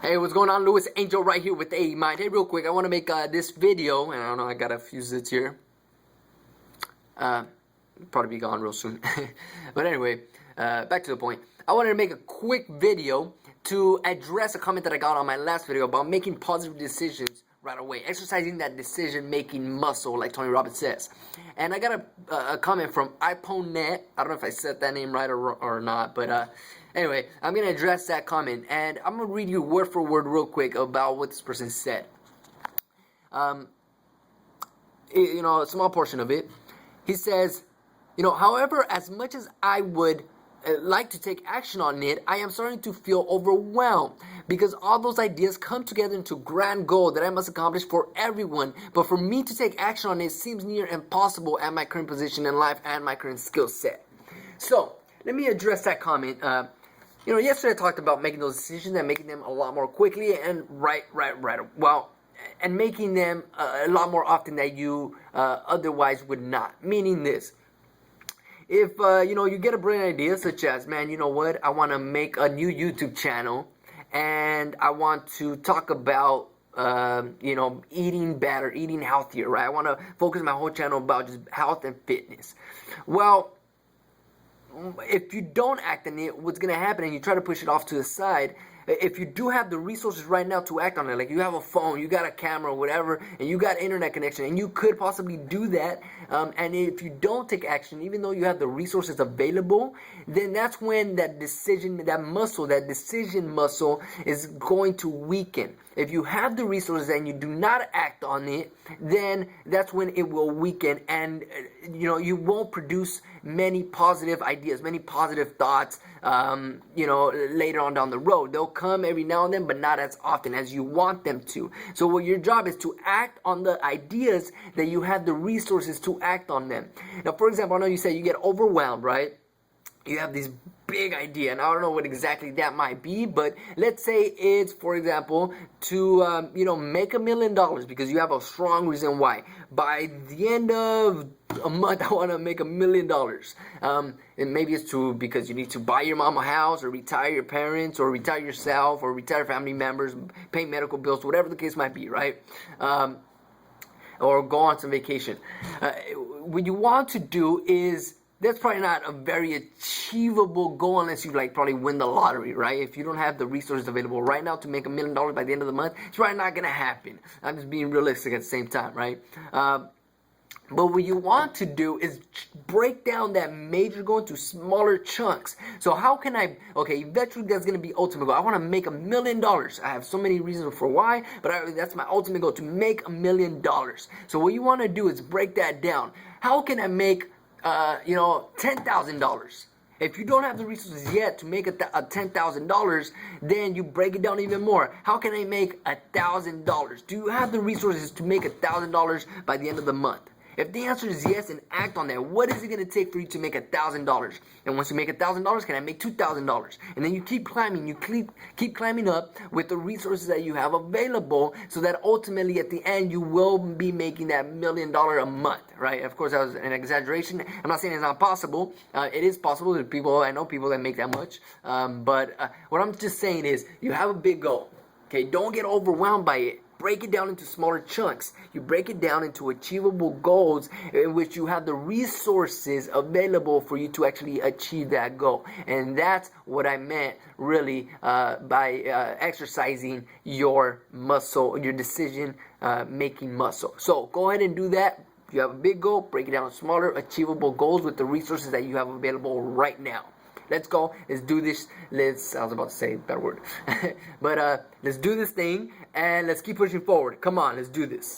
Hey, what's going on? Lewis Angel right here with A Mind. Hey, real quick, I want to make this video, and I don't know, I got a few zits here. Probably be gone real soon. But anyway, back to the point. I wanted to make a quick video to address a comment that I got on my last video about making positive decisions right away, exercising that decision-making muscle, like Tony Robbins says. And I got a comment from iPonet. I don't know if I said that name right or not, but anyway, I'm going to address that comment, and I'm going to read you word for word real quick about what this person said. You know, a small portion of it. He says, you know, however, as much as I would like to take action on it, I am starting to feel overwhelmed because all those ideas come together into a grand goal that I must accomplish for everyone. But for me to take action on it seems near impossible at my current position in life and my current skill set. So, let me address that comment. You know, yesterday I talked about making those decisions and making them a lot more quickly and well, and making them a lot more often than you otherwise would not. Meaning this. If, you know, you get a brilliant idea such as, man, you know what, I want to make a new YouTube channel and I want to talk about, you know, eating better, eating healthier, right? I want to focus my whole channel about just health and fitness. Well, if you don't act on it, what's going to happen, and you try to push it off to the side, if you do have the resources right now to act on it, like you have a phone, you got a camera, whatever, and you got internet connection, and you could possibly do that, and if you don't take action, even though you have the resources available, then that's when that decision muscle is going to weaken. If you have the resources and you do not act on it, then that's when it will weaken, and you know, you won't produce many positive ideas, many positive thoughts, you know, later on down the road. They'll come every now and then, but not as often as you want them to. So what your job is to act on the ideas that you have the resources to act on them. Now, for example, I know you say you get overwhelmed, right? You have this big idea, and I don't know what exactly that might be, but let's say it's, for example, to, you know, make $1 million because you have a strong reason why. By the end of a month, I want to make $1 million. And maybe it's because you need to buy your mom a house, or retire your parents, or retire yourself, or retire family members, pay medical bills, whatever the case might be, right? Or go on some vacation. What you want to do is, that's probably not a very achievable goal unless you probably win the lottery, right? If you don't have the resources available right now to make $1 million by the end of the month, it's probably not going to happen. I'm just being realistic at the same time, right? But what you want to do is break down that major goal into smaller chunks. So how can okay, eventually that's going to be ultimate goal. I want to make $1 million. I have so many reasons for why, but that's my ultimate goal, to make $1 million. So what you want to do is break that down. How can I make you know, $10,000. If you don't have the resources yet to make a $10,000, then you break it down even more. How can I make $1,000? Do you have the resources to make $1,000 by the end of the month? If the answer is yes, and act on that, what is it going to take for you to make $1,000? And once you make $1,000, can I make $2,000? And then you keep climbing, keep climbing up with the resources that you have available, so that ultimately at the end you will be making that $1 million a month, right? Of course, that was an exaggeration. I'm not saying it's not possible. It is possible. There's people, I know people that make that much. But what I'm just saying is, you have a big goal. Okay, don't get overwhelmed by it. Break it down into smaller chunks. You break it down into achievable goals in which you have the resources available for you to actually achieve that goal. And that's what I meant really by exercising your muscle, your decision making muscle. So go ahead and do that. If you have a big goal, break it down into smaller achievable goals with the resources that you have available right now. Let's go. Let's do this. I was about to say a bad word. But let's do this thing, and let's keep pushing forward. Come on, let's do this.